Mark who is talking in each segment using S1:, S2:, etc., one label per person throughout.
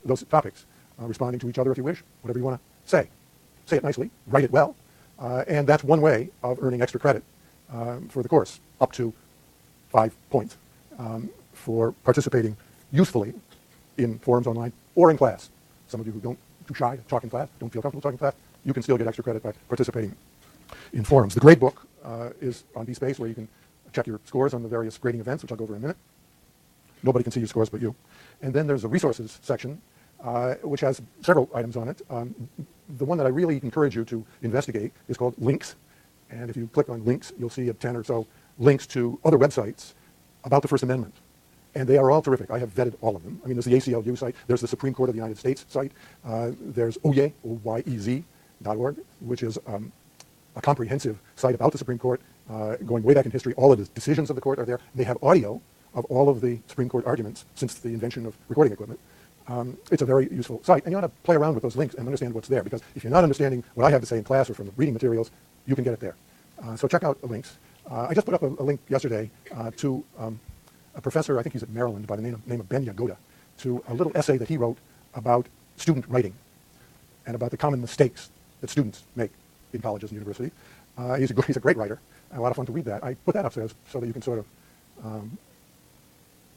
S1: those topics, responding to each other if you wish, whatever you want to say. Say it nicely, write it well, and that's one way of earning extra credit for the course, up to 5 points for participating usefully in forums online or in class. Some of you who don't, too shy to talk in class, don't feel comfortable talking in class, you can still get extra credit by participating in forums. The grade book is on bSpace, where you can check your scores on the various grading events, which I'll go over in a minute. Nobody can see your scores but you. And then there's a resources section, which has several items on it. The one that I really encourage you to investigate is called links. And if you click on links, you'll see 10 or so links to other websites about the First Amendment. And they are all terrific. I have vetted all of them. I mean, there's the ACLU site. There's the Supreme Court of the United States site. There's OYEZ, O-Y-E-Z.org, which is a comprehensive site about the Supreme Court, going way back in history. All of the decisions of the court are there. They have audio of all of the Supreme Court arguments since the invention of recording equipment. It's a very useful site. And you ought to play around with those links and understand what's there, because if you're not understanding what I have to say in class or from the reading materials, you can get it there. So check out the links. I just put up a link yesterday to a professor, I think he's at Maryland, by the name of Ben Yagoda, to a little essay that he wrote about student writing and about the common mistakes that students make in colleges and universities. He's a great writer, and a lot of fun to read that. I put that up there so that you can sort of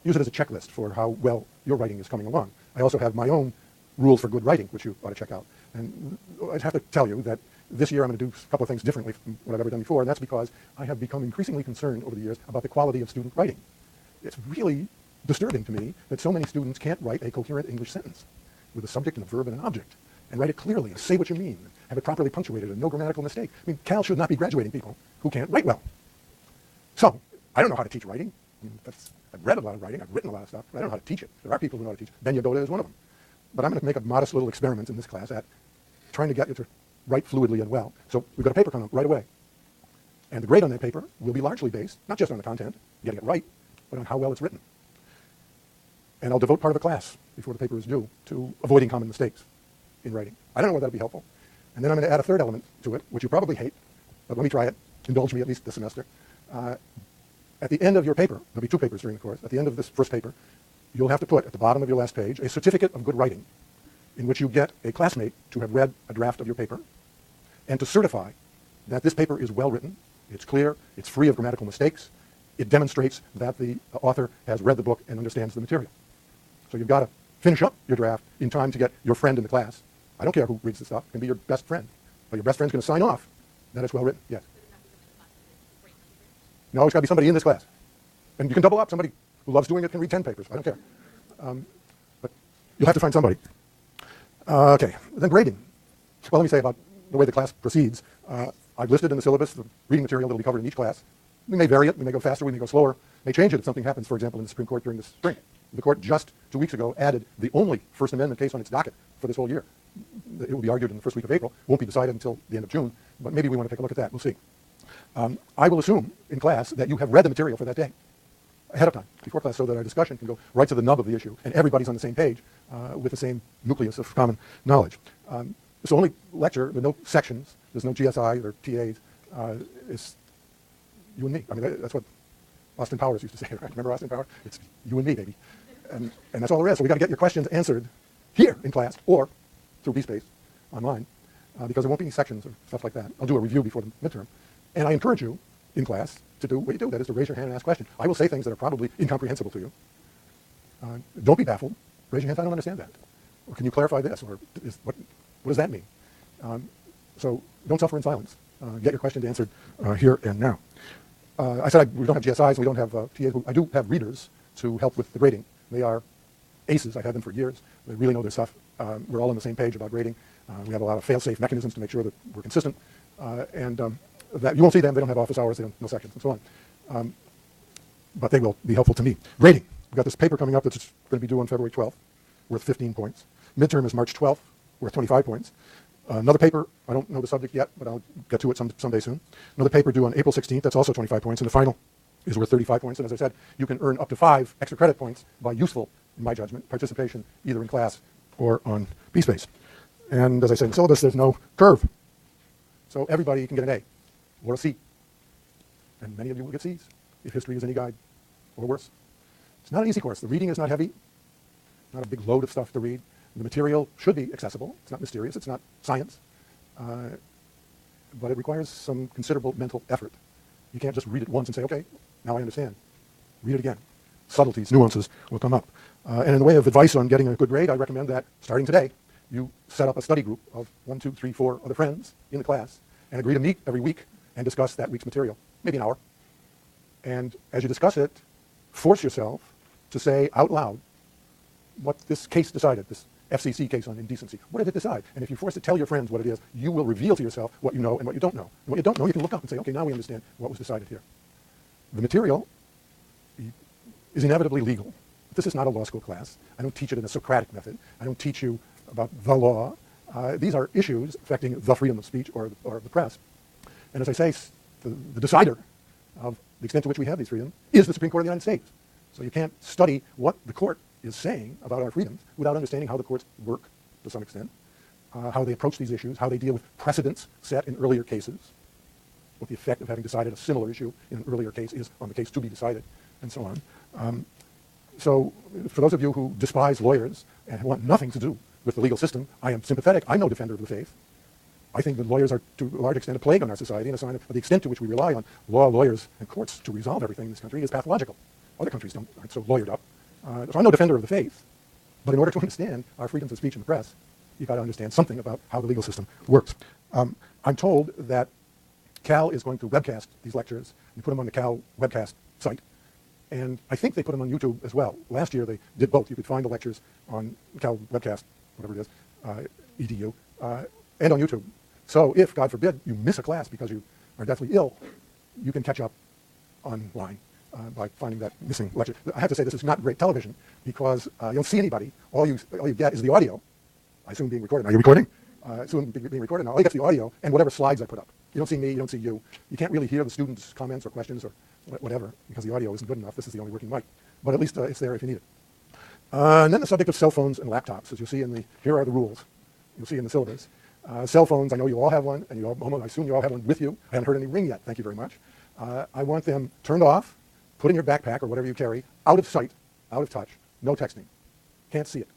S1: use it as a checklist for how well your writing is coming along. I also have my own rules for good writing, which you ought to check out. And I'd have to tell you that this year I'm going to do a couple of things differently from what I've ever done before, and that's because I have become increasingly concerned over the years about the quality of student writing. It's really disturbing to me that so many students can't write a coherent English sentence with a subject and a verb and an object, and write it clearly and say what you mean, and have it properly punctuated and no grammatical mistake. I mean, Cal should not be graduating people who can't write well. So, I don't know how to teach writing. I mean, I've read a lot of writing, I've written a lot of stuff, but I don't know how to teach it. There are people who know how to teach. Ben Yagoda is one of them. But I'm going to make a modest little experiment in this class at trying to get you to write fluidly and well. So we've got a paper coming up right away. And the grade on that paper will be largely based, not just on the content, getting it right, but on how well it's written. And I'll devote part of a class before the paper is due to avoiding common mistakes in writing. I don't know whether that'll be helpful. And then I'm going to add a third element to it, which you probably hate, but let me try it. Indulge me at least this semester. At the end of your paper, there'll be 2 papers during the course, at the end of this first paper, you'll have to put at the bottom of your last page a certificate of good writing in which you get a classmate to have read a draft of your paper and to certify that this paper is well written, it's clear, it's free of grammatical mistakes, it demonstrates that the author has read the book and understands the material. So you've got to finish up your draft in time to get your friend in the class. I don't care who reads the stuff, it can be your best friend, but your best friend's going to sign off that it's well written. Yes. No, it's got to be somebody in this class. And you can double up. Somebody who loves doing it can read 10 papers. I don't care. But you'll have to find somebody. Okay, then grading. Well, let me say about the way the class proceeds. I've listed in the syllabus the reading material that will be covered in each class. We may vary it. We may go faster. We may go slower. May change it if something happens, for example, in the Supreme Court during the spring. The court just 2 weeks ago added the only First Amendment case on its docket for this whole year. It will be argued in the first week of April. Won't be decided until the end of June. But maybe we want to take a look at that. We'll see. I will assume in class that you have read the material for that day ahead of time, before class, so that our discussion can go right to the nub of the issue, and everybody's on the same page with the same nucleus of common knowledge. It's the only lecture, there are no sections, there's no GSI or TAs, it's you and me. I mean, that's what Austin Powers used to say, right? Remember Austin Powers? It's you and me, baby. And that's all there is. So we've got to get your questions answered here in class or through bSpace online, because there won't be any sections or stuff like that. I'll do a review before the midterm. And I encourage you in class to do what you do, that is to raise your hand and ask questions. I will say things that are probably incomprehensible to you. Don't be baffled. Raise your hand, I don't understand that. Or can you clarify this? Or what does that mean? So don't suffer in silence. Get your questions answered here and now. I said we don't have GSIs, and we don't have TAs. I do have readers to help with the grading. They are aces. I've had them for years. They really know their stuff. We're all on the same page about grading. We have a lot of fail-safe mechanisms to make sure that we're consistent. That you won't see them. They don't have office hours. They don't no sections and so on. But they will be helpful to me. Grading. We've got this paper coming up that's going to be due on February 12th, worth 15 points. Midterm is March 12th, worth 25 points. Another paper, I don't know the subject yet, but I'll get to it someday soon. Another paper due on April 16th, that's also 25 points, and the final is worth 35 points. And as I said, you can earn up to 5 extra credit points by useful, in my judgment, participation either in class or on bSpace. And as I said in the syllabus, there's no curve. So everybody can get an A or a C. And many of you will get C's if history is any guide, or worse. It's not an easy course. The reading is not heavy, not a big load of stuff to read. The material should be accessible. It's not mysterious. It's not science. But it requires some considerable mental effort. You can't just read it once and say, okay, now I understand. Read it again. Subtleties, nuances will come up. And in the way of advice on getting a good grade, I recommend that starting today, you set up a study group of 1, 2, 3, 4 other friends in the class and agree to meet every week and discuss that week's material, maybe an hour. And as you discuss it, force yourself to say out loud what this case decided, this FCC case on indecency. What did it decide? And if you force to tell your friends what it is, you will reveal to yourself what you know and what you don't know. And what you don't know, you can look up and say, okay, now we understand what was decided here. The material is inevitably legal. This is not a law school class. I don't teach it in a Socratic method. I don't teach you about the law. These are issues affecting the freedom of speech or the press. And as I say, the decider of the extent to which we have these freedoms is the Supreme Court of the United States. So you can't study what the court is saying about our freedoms without understanding how the courts work to some extent, how they approach these issues, how they deal with precedents set in earlier cases, what the effect of having decided a similar issue in an earlier case is on the case to be decided, and so on. So for those of you who despise lawyers and want nothing to do with the legal system, I am sympathetic. I'm no defender of the faith. I think that lawyers are to a large extent a plague on our society, and a sign of the extent to which we rely on law, lawyers, and courts to resolve everything in this country is pathological. Other countries aren't so lawyered up. So I'm no defender of the faith, but in order to understand our freedoms of speech in the press, you've got to understand something about how the legal system works. I'm told that Cal is going to webcast these lectures and put them on the Cal webcast site. And I think they put them on YouTube as well. Last year they did both. You could find the lectures on Cal webcast, whatever it is, edu, and on YouTube. So if, God forbid, you miss a class because you are deathly ill, you can catch up online by finding that missing lecture. I have to say this is not great television because you don't see anybody. All you get is the audio. I assume being recorded. Are you recording? Soon being recorded now. All you get is the audio and whatever slides I put up. You don't see me, you don't see you. You can't really hear the students' comments or questions or whatever because the audio isn't good enough. This is the only working mic. But at least it's there if you need it. And then the subject of cell phones and laptops. As you'll see here are the rules. You'll see in the syllabus. Cell phones, I know you all have one, and I assume you all have one with you. I haven't heard any ring yet. Thank you very much. I want them turned off, put in your backpack or whatever you carry, out of sight, out of touch, no texting. Can't see it.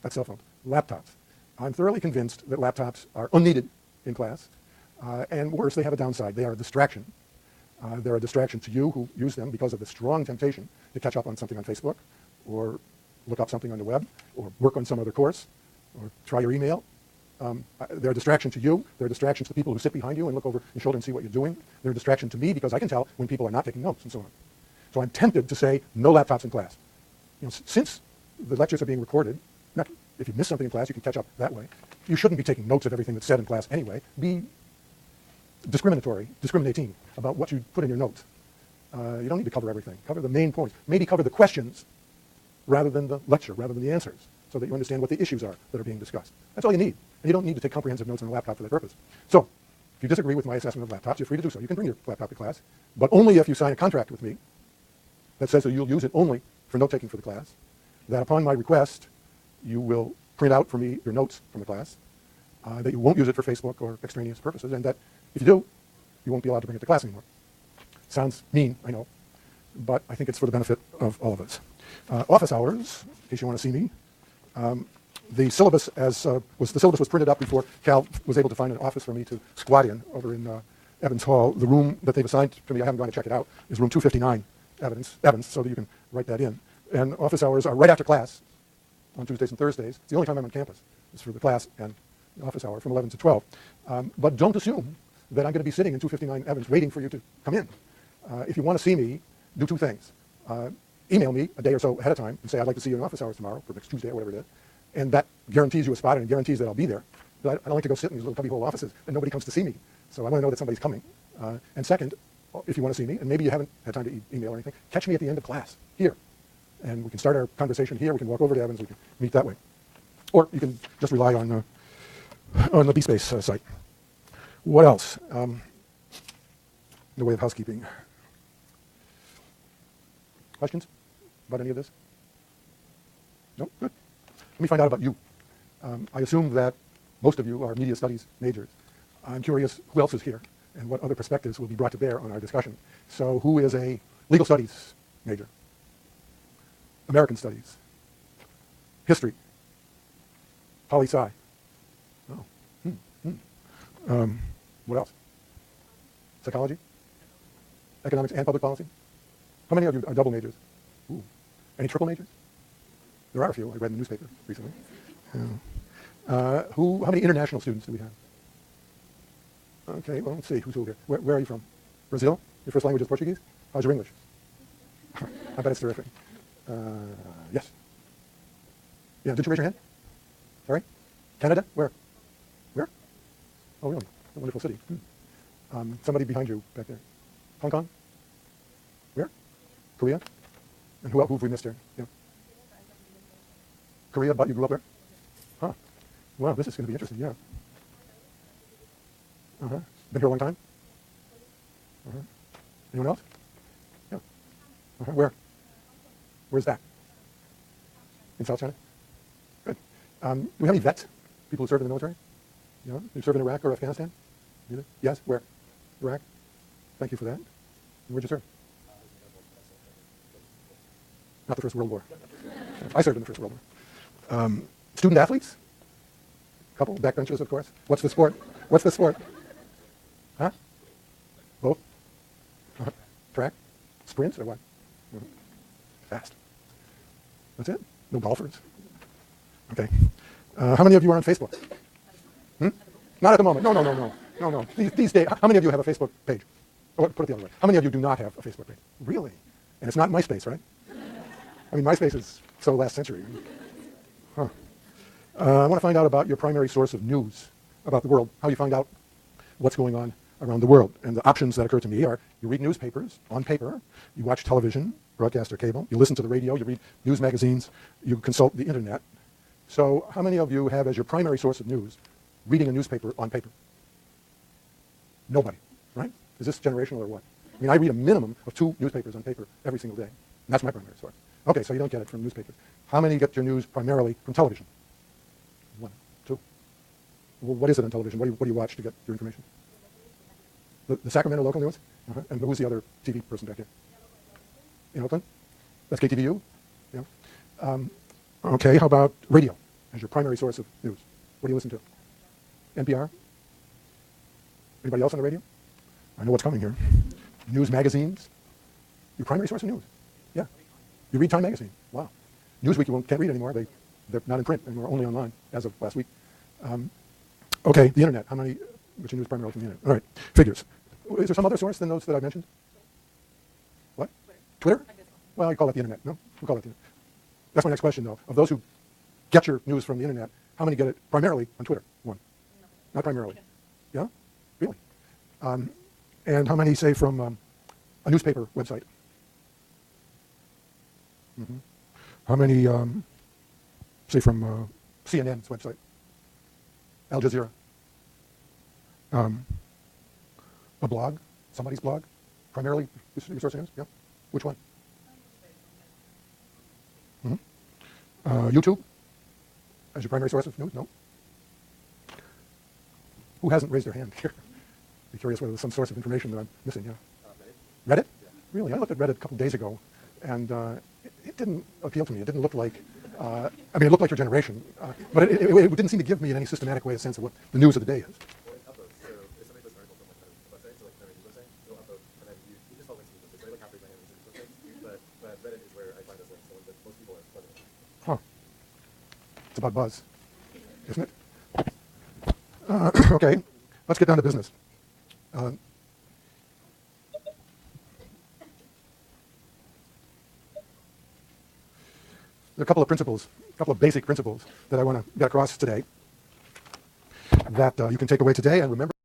S1: That's cell phones. Laptops. I'm thoroughly convinced that laptops are unneeded in class. And worse, they have a downside. They are a distraction. They're a distraction to you who use them because of the strong temptation to catch up on something on Facebook or look up something on the web or work on some other course or try your email. They're a distraction to you. They're a distraction to the people who sit behind you and look over your shoulder and see what you're doing. They're a distraction to me because I can tell when people are not taking notes and so on. So I'm tempted to say no laptops in class. Since the lectures are being recorded, if you miss something in class, you can catch up that way. You shouldn't be taking notes of everything that's said in class anyway. Be discriminating about what you put in your notes. You don't need to cover everything. Cover the main points. Maybe cover the questions rather than the lecture, rather than the answers, so that you understand what the issues are that are being discussed. That's all you need. And you don't need to take comprehensive notes on a laptop for that purpose. So, if you disagree with my assessment of laptops, you're free to do so. You can bring your laptop to class, but only if you sign a contract with me that says that you'll use it only for note-taking for the class, that upon my request, you will print out for me your notes from the class, that you won't use it for Facebook or extraneous purposes, and that if you do, you won't be allowed to bring it to class anymore. Sounds mean, I know, but I think it's for the benefit of all of us. Office hours, in case you want to see me. The syllabus was printed up before Cal was able to find an office for me to squat in over in Evans Hall. The room that they've assigned to me, I haven't gone to check it out, is room 259, Evans, so that you can write that in. And office hours are right after class on Tuesdays and Thursdays. It's the only time I'm on campus. It's for the class and the office hour from 11 to 12. But don't assume that I'm going to be sitting in 259 Evans waiting for you to come in. If you want to see me, do two things. Email me a day or so ahead of time and say, I'd like to see you in office hours tomorrow, for next Tuesday or whatever it is. And that guarantees you a spot and guarantees that I'll be there. But I don't like to go sit in these little cubbyhole offices and nobody comes to see me. So I want to know that somebody's coming. And second, if you want to see me, and maybe you haven't had time to email or anything, catch me at the end of class here. And we can start our conversation here. We can walk over to Evans. We can meet that way. Or you can just rely on the B-Space site. What else in the way of housekeeping? Questions about any of this? No? Good. Let me find out about you. I assume that most of you are media studies majors. I'm curious who else is here and what other perspectives will be brought to bear on our discussion. So who is a legal studies major? American studies? History? Poli-sci. Oh. What else? Psychology? Economics and public policy? How many of you are double majors? Ooh. Any triple majors? There are a few. I read in the newspaper recently. How many international students do we have? Okay, well, let's see. Who's here? Where are you from? Brazil? Your first language is Portuguese? How's your English? I bet it's terrific. Yes. Yeah, did you raise your hand? Sorry? Canada? Where? Where? Oh, really? A wonderful city. Somebody behind you back there. Hong Kong? Where? Korea? And who have we missed here? Yeah. Korea, but you grew up there? Huh. Wow, this is going to be interesting, yeah. Uh-huh. Been here a long time? Uh-huh. Anyone else? Yeah. Uh-huh. Where? Where's that? In South China? Good. Do we have any vets? People who served in the military? Yeah? You served in Iraq or Afghanistan? Either? Yes? Where? Iraq? Thank you for that. And where'd you serve? Not the First World War. I served in the First World War. Student athletes? Couple? Backbenchers, of course. What's the sport? What's the sport? Huh? Both? Uh-huh. Track? Sprints or what? Uh-huh. Fast. That's it? No golfers? Okay. How many of you are on Facebook? Not at the moment. No. These days, how many of you have a Facebook page? Oh, put it the other way. How many of you do not have a Facebook page? Really? And it's not MySpace, right? I mean, MySpace is so last century. Huh. I want to find out about your primary source of news about the world, how you find out what's going on around the world. And the options that occur to me are you read newspapers on paper, you watch television, broadcast or cable, you listen to the radio, you read news magazines, you consult the internet. So how many of you have as your primary source of news reading a newspaper on paper? Nobody, right? Is this generational or what? I mean, I read a minimum of 2 newspapers on paper every single day. And that's my primary source. Okay, so you don't get it from newspapers. How many get your news primarily from television? 1, 2. Well, what is it on television? What do you watch to get your information? The Sacramento local news? Uh-huh. And who's the other TV person back there? In Oakland? That's KTVU? Yeah. Okay, how about radio as your primary source of news? What do you listen to? NPR? Anybody else on the radio? I know what's coming here. News magazines? Your primary source of news? Yeah. You read Time magazine? Wow. Newsweek you can't read anymore. They're not in print anymore, only online as of last week. Okay, the internet. How many get your news primarily from the internet? All right, figures. Is there some other source than those that I mentioned? What? Twitter? Well, you call that the internet. No? We'll call it the internet. That's my next question, though. Of those who get your news from the internet, how many get it primarily on Twitter? 1. No. Not primarily. Yeah? Really? And how many, say, from a newspaper website? Mm-hmm. How many, say, from CNN's website? Al Jazeera? A blog? Somebody's blog? Primarily your source of news? Yeah? Which one? Mm-hmm. YouTube? As your primary source of news? No? Who hasn't raised their hand here? Be curious whether there's some source of information that I'm missing. Yeah. Reddit? Yeah. Really? I looked at Reddit a couple days ago, and it didn't appeal to me. It didn't look like, I mean, it looked like your generation, but it didn't seem to give me in any systematic way a sense of what the news of the day is. Huh. It's about buzz, isn't it? Okay, let's get down to business. There are a couple of principles, a couple of basic principles that I want to get across today that you can take away today and remember.